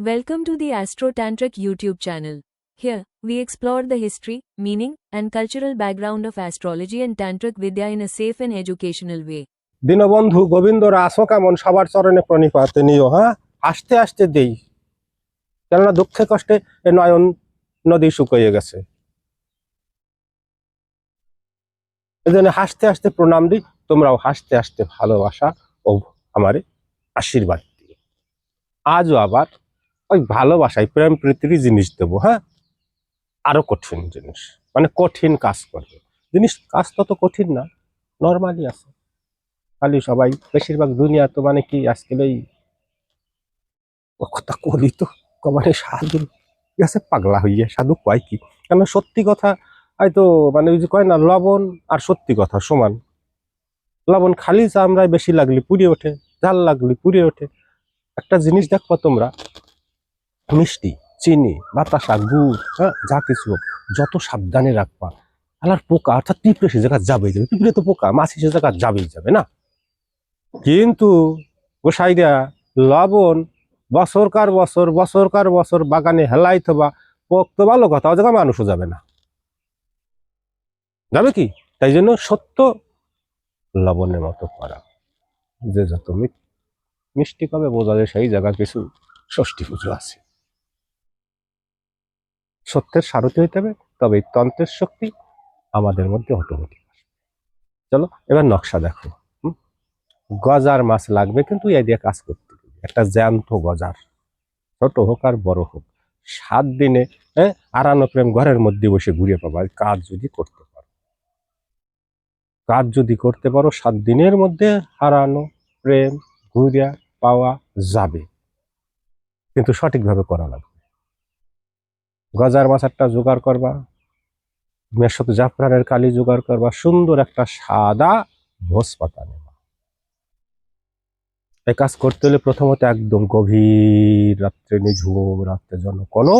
Welcome to the Astro Tantric YouTube channel. Here, we explore the history, meaning, and cultural background of astrology and Tantric Vidya in a safe and educational way. Dinabandhu গোবিন্দর আসো কেমন সবার চরণে প্রণিপাত নিও। হ্যাঁ, আস্তে আস্তে দেই, কেননা দুঃখে কষ্টে এ নয়ন নদী শুকিয়ে গেছে। এই জন্য হাসতে হাসতে প্রণাম দিই, তোমরাও হাসতে হাসতে ভালোবাসা ও আমার আশীর্বাদ দিও। আজও আবার ওই ভালোবাসায় প্রেম প্রীতির জিনিস দেবো। হ্যাঁ, আরো কঠিন জিনিস, মানে কঠিন কাজ করবে জিনিস। কাজ তত কঠিন না, নর্মালি আছে। খালি সবাই বেশিরভাগ দুনিয়া তো মানে কি আজকাল এই কথা কলি তো মানে সাধু গেছে পাগলা হইয়া। সাধু কয় কি, কেন সত্যি কথা হয়তো মানে ওই যে কয় না, লবণ আর সত্যি কথা সমান। লবণ খালি চামড়ায় বেশি লাগলে পুড়ে ওঠে, জাল লাগলে পুড়ে ওঠে। একটা জিনিস দেখো তোমরা, মিষ্টি, চিনি, বাতাসা, গুড়, হ্যাঁ, যা কিছু হোক, যত সাবধানে রাখবা, আলার পোকা অর্থাৎ পিঁপড়ে সে জায়গা যাবেই যাবে। পিঁপড়ে তো পোকা, মাছি সে জায়গা যাবেই যাবে না। কিন্তু গোসাইরা লবণ বছরকার বছর বাগানে হেলাই থবা, পোক তো ভালো কথা, ও জায়গা মানুষও যাবে না, যাবে কি? তাই জন্য সত্য লবণের মতো করা, যে যত মিষ্টি কবে বোঝা যায় সেই জায়গা কিছু ষষ্ঠী পুজো আছে। সত্যের সারথি হইতে হবে, তবে এই তন্ত্রের শক্তি আমাদের মধ্যে অটোমেটিক। চলো এবার নকশা দেখো। গজার মাছ লাগবে, কিন্তু এই দিয়ে কাজ করতে হবে। একটা জ্যান্ত গজার, ছোট হোক আর বড় হোক, 7 দিনে আরানো প্রেম ঘরের মধ্যে বসে ঘুরে পাবা। কাজ যদি করতে পারো, 7 দিনের মধ্যে হারানো প্রেম ঘুরিয়া পাওয়া যাবে, কিন্তু সঠিকভাবে করা লাগবে। গজার মাছটা জোগাড় করবা, মেশক জাফরানের কালি জোগাড় করবা, সুন্দর একটা সাদা ভোজ পাতা নেবা। এই কাজ করতে হলে প্রথমত একদম গভীর রাত্রে, নিঝুম রাত্রে, যেন কোনো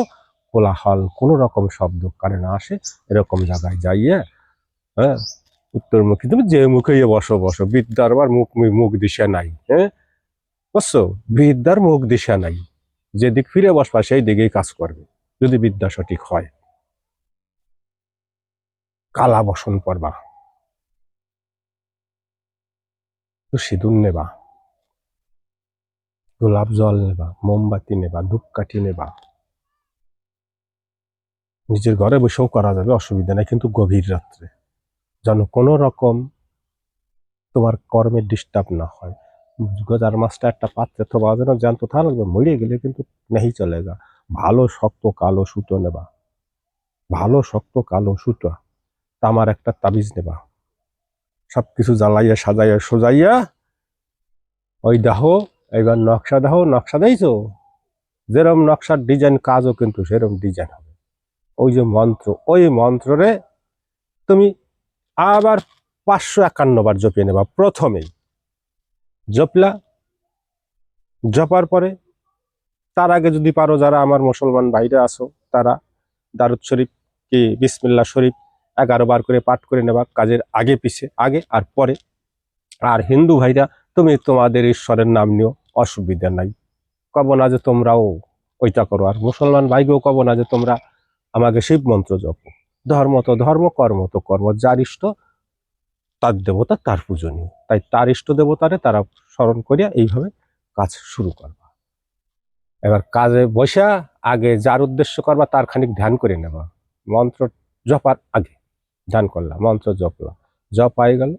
কোলাহল, কোনো রকম শব্দ কানে না আসে, এরকম জায়গায় যাইয়ে, হ্যাঁ, উত্তরমুখী, তুমি যে মুখে বসো। বিদ্যার আবার মুখ দিশা নাই। হ্যাঁ, বুঝছো, বিদ্যার মুখ দিশা নাই। যেদিক ফিরে বসবা সেই দিকেই কাজ করবে, যদি বিদ্যা সঠিক হয়। কালা বসন পরবা, সিঁদুর নেবা, গোলাপ জল নেবা, মোমবাতি নেবা, ধূপকাঠি নেবা। নিজের ঘরে বসেও করা যাবে, অসুবিধা নেই, কিন্তু গভীর রাত্রে, যেন কোনো রকম তোমার কর্মের ডিস্টার্ব না হয়। গজার মাছটা একটা পাত্রে থবা, যেন জ্যান্ত থা লাগবে, মরে গেলে কিন্তু নেই চলেগা। ভালো শক্ত কালো সুতো নেবা, তামার একটা তাবিজ নেবা। সবকিছু জ্বালাইয়া সাজাইয়া সোজাইয়া ওই দাহ। এবার নকশা দেইছো, যেরকম নকশার ডিজাইন, কাজও কিন্তু সেরকম ডিজাইন হবে। ওই যে মন্ত্র, ওই মন্ত্ররে তুমি আবার 551 বার জপিয়ে নেবা। প্রথমেই জপার পরে, তার আগে যদি পারো, যারা আমার মুসলমান ভাইরা আছো, তারা দারুদ শরীফ কি বিসমিল্লাহ শরীফ 11 বার করে পাঠ করে নেবা, কাজের আগে পিছে, আগে আর পরে। আর হিন্দু ভাইরা, তুমি তোমাদের ঈশ্বরের নাম নিও, অসুবিধা নাই। কব না যে তোমরাও ওইটা করো, আর মুসলমান ভাইকেও কব না যে তোমরা আমাকে শিব মন্ত্র জপো। ধর্ম তো ধর্ম, কর্ম তো কর্ম, যার ইষ্ট তার দেবতা তার পূজনীয়, তাই তার ইষ্ট দেবতারে তারা স্মরণ করিয়া এইভাবে কাজ শুরু করবা। এবার কাজে বসা আগে যার উদ্দেশ্য করবা তার খানিক ধ্যান করে নেবা। মন্ত্র জপার আগে ধ্যান করলা, মন্ত্র জপলা, জপ পাই গেল,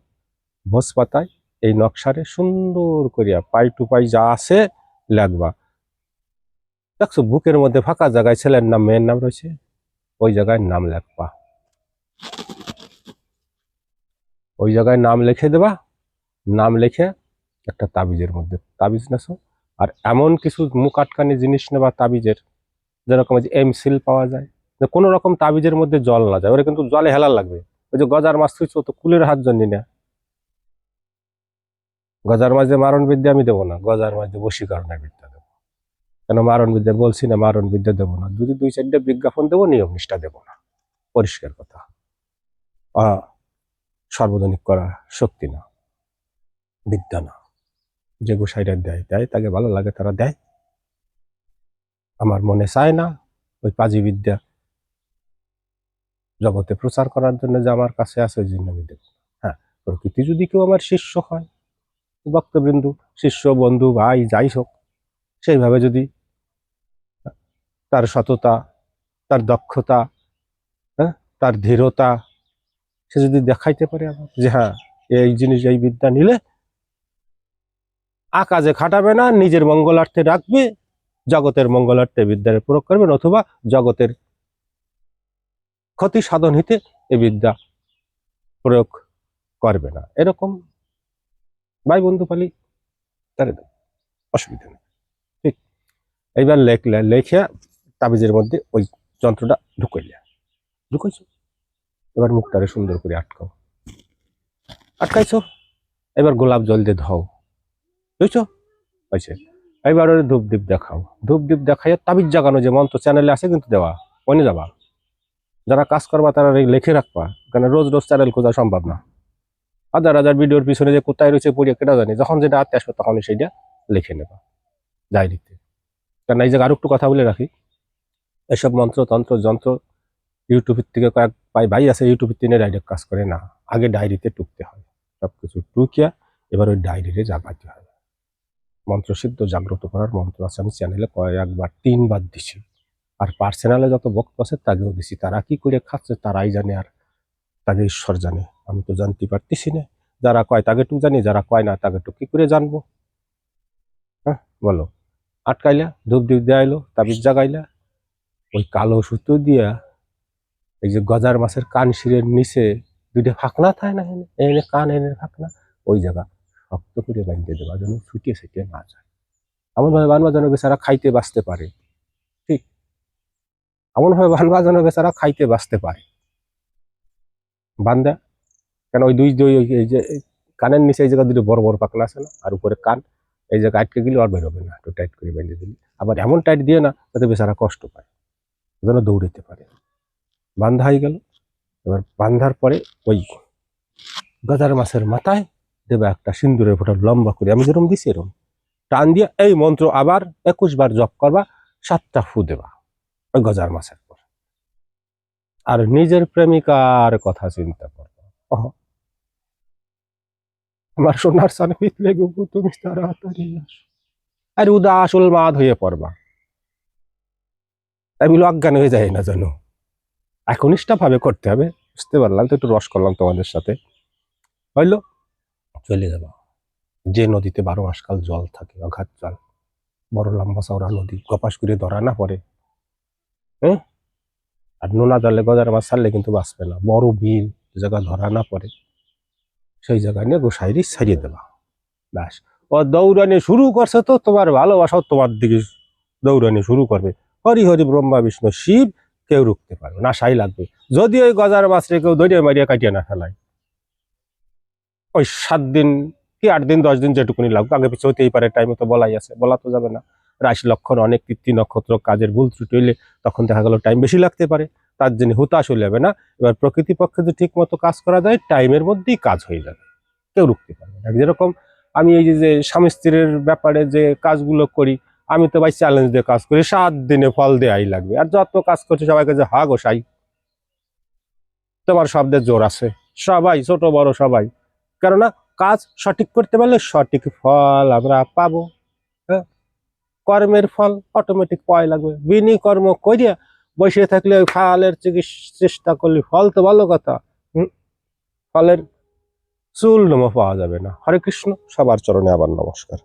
ভোজ পাতায় এই নকশারে সুন্দর করিয়া পাই টু পাই যা আছে লাগবা। দেখছো বুকের মধ্যে ফাঁকা জায়গায় ছেলের নাম মেয়ের নাম রয়েছে, ওই জায়গায় নাম লেখবা, ওই জায়গায় নাম লিখে দেবা। নাম লিখে একটা তাবিজের মধ্যে তাবিজ নেছো। আর এমন কিছু মুখ আটকানি জিনিস নেবা তাবিজের, যেরকম যে এমসিল পাওয়া যায়, যে কোনো রকম তাবিজের মধ্যে জল না যায়, ওরা কিন্তু জলে হেলার লাগবে। ওই যে গজার মাছ থুইছো, তো কুলের হাত জন্যি না। গজার মাঝে মারণ বিদ্যা আমি দেবো না, গজার মাঝে বশীকরণের বিদ্যা দেবো। কেন মারণ বিদ্যা বলছি না, মারণ বিদ্যা দেবো না। যদি 2-4টা বিজ্ঞাপন দেবো, নিয়ম নিষ্ঠা দেবো না, পরিষ্কার কথা। সর্বজনিক করা শক্তি না, বিদ্যা না। যে গোসাইরা দেয় তাকে ভালো লাগে, তারা দেয়। আমার মনে চায় না ওই পাজি বিদ্যা জগতে প্রচার করার জন্য যে আমার কাছে আছে ওই জন্য আমি দেব। হ্যাঁ, প্রকৃতি যদি কেউ আমার শিষ্য হয়, ভক্তবৃন্দু, শিষ্য, বন্ধু, ভাই, যাই হোক, সেইভাবে যদি তার সততা, তার দক্ষতা, হ্যাঁ, তার ধীরতা সে যদি দেখাইতে পারে আমার যে হ্যাঁ এই জিনিস, এই বিদ্যা নিলে কাজে খাটাবে না, নিজের মঙ্গলার্থে রাখবে, জগতের মঙ্গলার্থে বিদ্যার প্রয়োগ করবেন, অথবা জগতের ক্ষতি সাধন হিতে এই বিদ্যা প্রয়োগ করবে না, এরকম ভাই বন্ধু পালি তারে দেব, অসুবিধা নেই। ঠিক এইবার লেখিয়া তাবিজের মধ্যে ওই যন্ত্রটা ঢুকাইছো, এবার মুখটারে সুন্দর করে আটকাইছো, এবার গোলাপ জল দিয়ে ধাও, বুঝছো হয়েছে। এবার ওর ধূপ দ্বীপ দেখাও, ধূপ দ্বীপ দেখাইয়া তাবিজ জাগানো যে মন্ত্র চ্যানেলে আছে কিন্তু দেওয়া, ওনে যাবা, যারা কাজ করবা তারা লিখে রাখবা, কারণ রোজ রোজ চ্যানেল খোঁজা সম্ভব না। হাজার হাজার ভিডিওর পিছনে যে কোথায় রয়েছে পড়িয়া কেটা জানি, যখন যেটা হাতে আসবে তখনই সেইটা লিখে নেবা ডায়েরিতে। কারণ এই জায়গায় আরো একটু কথা বলে রাখি, এসব মন্ত্র তন্ত্র যন্ত্র ইউটিউবের থেকে কয়েক ভাই আছে ইউটিউবের থেকে ডাইরেক্ট কাজ করে না, আগে ডায়েরিতে টুকতে হয়, সবকিছু টুকিয়া এবার ওই ডায়েরিতে জাগাতে হয়। মন্ত্রসিদ্ধ জাগ্রত করার মন্ত্র আছে, আমি চ্যানেলে কয়েকবার 3বার দিছি, আর পার্সোনালে যত বক্ত আছে তাকেও দিছি, তারা কি করে খাচ্ছে তারাই জানে, আর তাকে ঈশ্বর জানে, আমি তো জানতে পারতেছি না। যারা কয় তাকে টুক জানি, যারা কয় না তাকে টুক কি করে জানবো? হ্যাঁ বলো, আটকাইলা, ধূপ ধূপ দেয়াইলো, তাবিজ জাগাইলা, ওই কালো সুতো দিয়া এই যে গজার মাছের কান শিরের নিচে দুইটা ফাঁকনা থাকে না, এনে কান এনে ফাঁকনা, ওই জায়গা শক্ত করে বাঁধতে দেওয়া যেন ছুটিয়ে ছুটিয়ে না যায়, এমন ভাবে বানবা যেন বেচারা খাইতে বাঁচতে পারে। ঠিক এমন ভাবে বানবা যেন বেচারা খাইতে বাঁচতে পারে, বান্দা। কেন ওই দুই দুই এই যে কানের নিচে এই জায়গা দুটো বড় বড় পাকনা আছে না, আর উপরে কান, এই জায়গা আটকে গেলে আর বেরোবে না, একটু টাইট করে বেঁধে দিলি, আবার এমন টাইট দিয়ে না যাতে বেচারা কষ্ট পায়, যেন দৌড়াতে পারে। বান্ধা হয়ে গেল, এবার বান্ধার পরে ওই গজার মাছের মাথায় দেবে একটা সিন্দুরের ফোঁটা লম্বা করে, আমি যেরকম দিছি এরকম টান দিয়ে এই মন্ত্র আবার 21 বার জপ করবা, 7টা ফু দেবা ওই গজার মাছের পর, আর নিজের প্রেমিকার কথা চিন্তা করবা। আমার সোনার সানে পিতলে গুগু তুমি তাড়াতাড়ি আসো, আর উদাস উন্মাদ হয়ে পড়বা, তাই বলে অজ্ঞান হয়ে যায় না যেন, একনিষ্ঠা ভাবে করতে হবে। বুঝতে পারলাম তো, একটু রস করলাম তোমাদের সাথে, হইলো চলে যাবা। যে নদীতে 12 মাস কাল জল থাকে, অগাধ জল, বড় লম্বা চওড়া নদী, কপাস করে ধরা না পড়ে, হ্যাঁ, আর নোনা জলে গজার মাছ ছাড়লে কিন্তু বাঁচবে না, বড় বিল, জায়গা ধরা না পড়ে, সেই জায়গা নিয়ে গোসাইরি ছাড়িয়ে দেবা, ব্যাস। ও দৌড়ানি শুরু করছে তো তোমার ভালোবাসাও তোমার দিকে দৌড়ানি শুরু করবে, হরি হরি ব্রহ্মা বিষ্ণু শিব, কেউ রুখতে পারবে না, সাই লাগবে। যদি ওই গজার মাছরে কেউ দৌড়িয়ে মারিয়া কাটিয়ে না ফেলায়, ওই 7 দিন কি 8 দিন 10 দিন যেটুকুনি লাগবে, আগে পিছিয়ে হতেই পারে, টাইমে তো বলাই আছে, বলা তো যাবে না। রাশি লক্ষণ অনেক তিথি নক্ষত্র কাজের ভুল ত্রুটি হইলে তখন দেখা গেল টাইম বেশি লাগতে পারে, তার জন্য হতাশ হয়ে যাবে না। এবার প্রকৃতি পক্ষে যদি ঠিক মতো কাজ করা যায়, টাইমের মধ্যেই কাজ হয়ে যাবে, কেউ রুখতে পারবে না। যেরকম আমি এই যে স্বামী স্ত্রীর ব্যাপারে যে কাজগুলো করি, আমি তো ভাই চ্যালেঞ্জ দিয়ে কাজ করি, 7 দিনে ফল দেয়াই লাগবে, আর যত কাজ করছি সবাইকে যে হা গোসাই তোমার শব্দের জোর আছে, সবাই ছোট বড় সবাই, কেননা কাজ সঠিক করতে পারলে সঠিক ফল আমরা পাবো। হ্যাঁ, কর্মের ফল অটোমেটিক পাওয়াই লাগবে, বিনি কর্ম করিয়া বসে থাকলে ওই ফলের চেষ্টা করলে ফল তো ভালো কথা, ফলের চুল নমো পাওয়া যাবে না। হরে কৃষ্ণ, সবার চরণে আবার নমস্কার।